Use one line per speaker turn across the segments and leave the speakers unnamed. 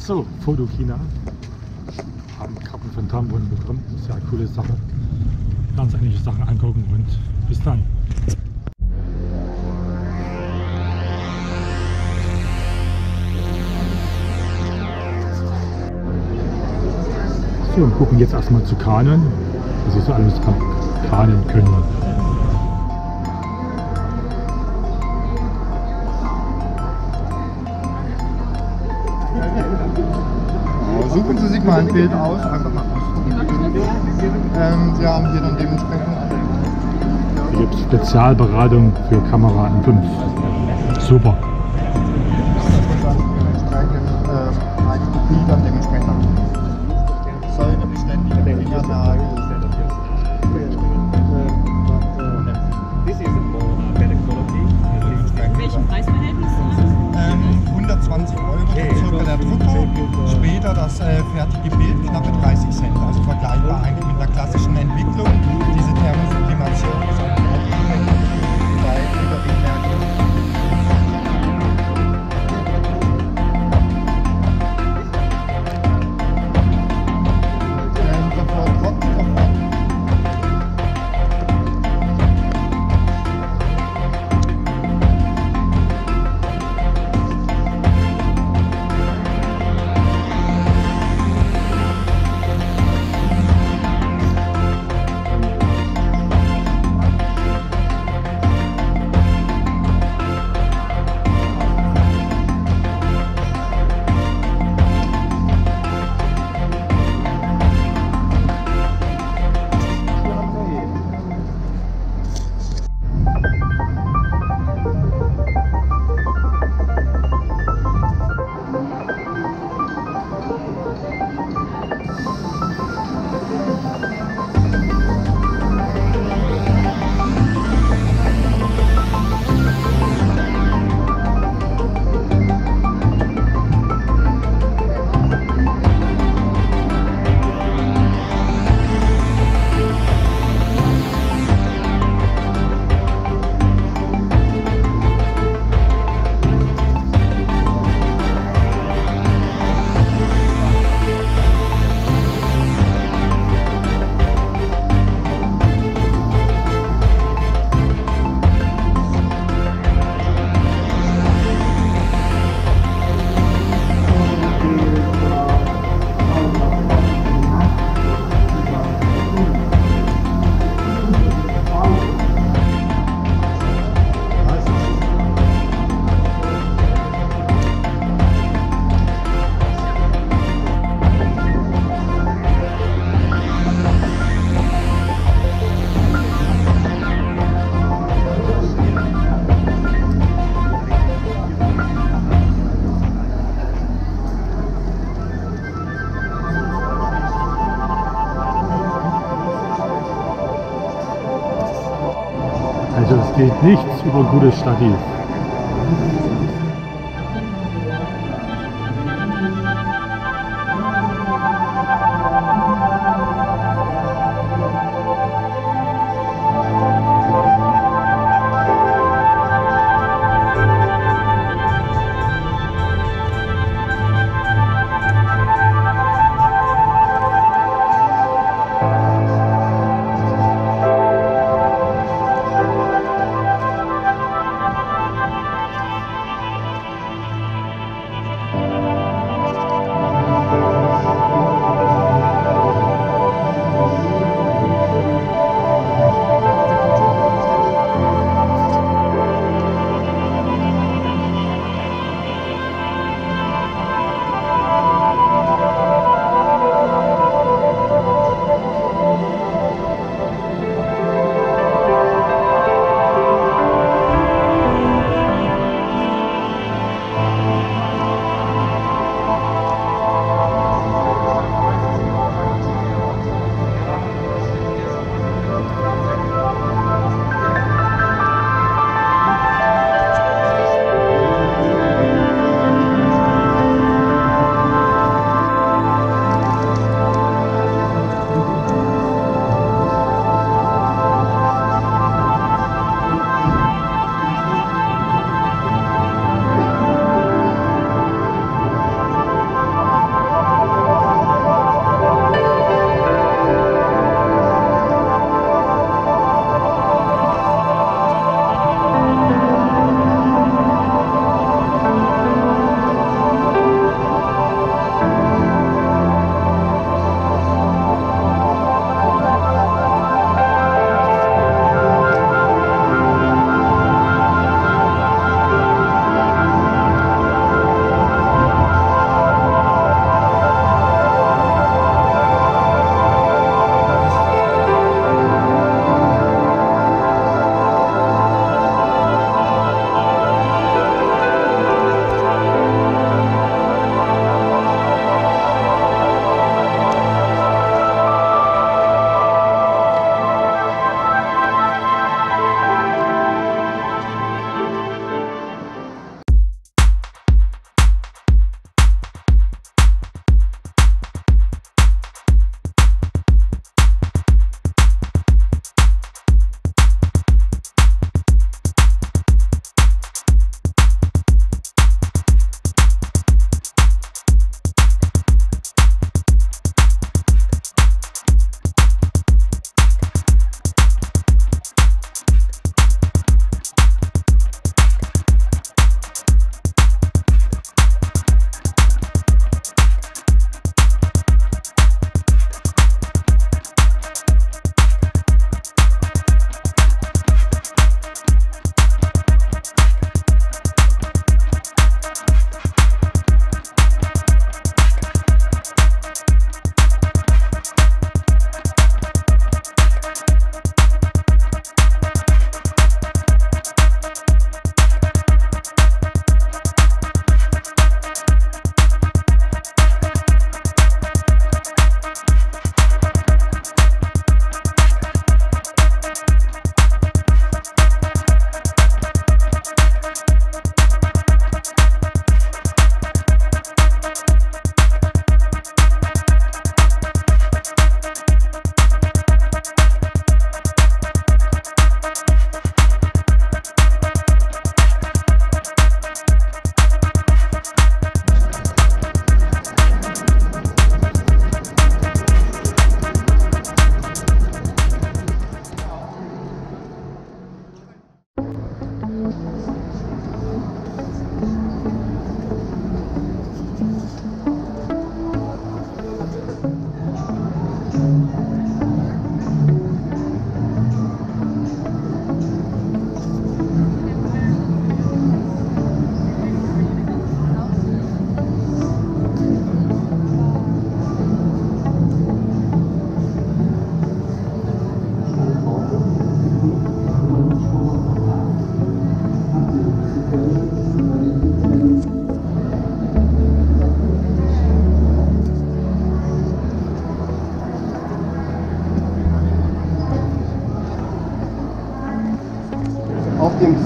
So, Photokina. Haben Karten von Tamron bekommen. Sehr coole Sache. Ganz einige Sachen angucken und bis dann. So, und gucken jetzt erstmal zu Kanon, was ich so alles kanen können.
Suchen Sie sich mal ein Bild aus, einfach mal aussuchen. Sie haben hier dann dementsprechend.
Hier gibt es Spezialberatung für Kamera M5. Super.
Eine Kopie dann dementsprechend. Säure beständige Fingernageln.
Welchen Preisverhältnis?
120 € circa der Drucker, später das fertige Bild knappe 30 Cent, also vergleichbar eigentlich mit einer klassischen Entwicklung. Diese Thermosublimation ist eine Hauptanwendung bei Überwegmärkten. Sofort trocken, sofort.
Also es geht nichts über ein gutes Stativ.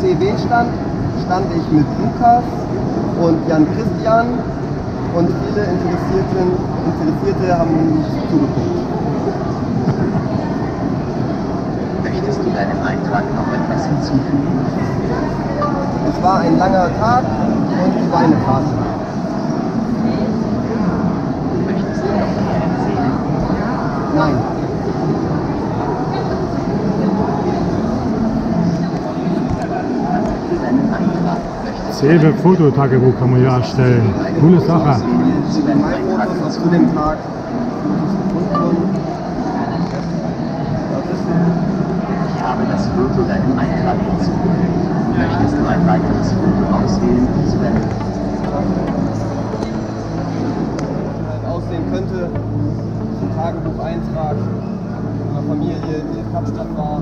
Cewe stand, stand ich mit Lukas und Jan Christian und viele Interessierte haben mich zugeguckt.
Möchtest du deinem Eintrag noch etwas hinzufügen?
Es war ein langer Tag und die Beine taten.
Möchtest du noch mehr erzählen?
Nein.
Deinen Eintrag möchtest
Cewe Fototagebuch kann man ja erstellen. Coole Sache.
Meine Fotos zu dem Tag.
Ich habe das Foto deinem Eintrag hinzugefügt. Möchtest du ein weiteres Foto auswählen, Sven?
Aussehen könnte, ein Tagebucheintrag einer Familie, die in Kapstadt war.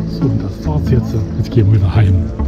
So, und das war's jetzt. Jetzt gehen wir wieder heim.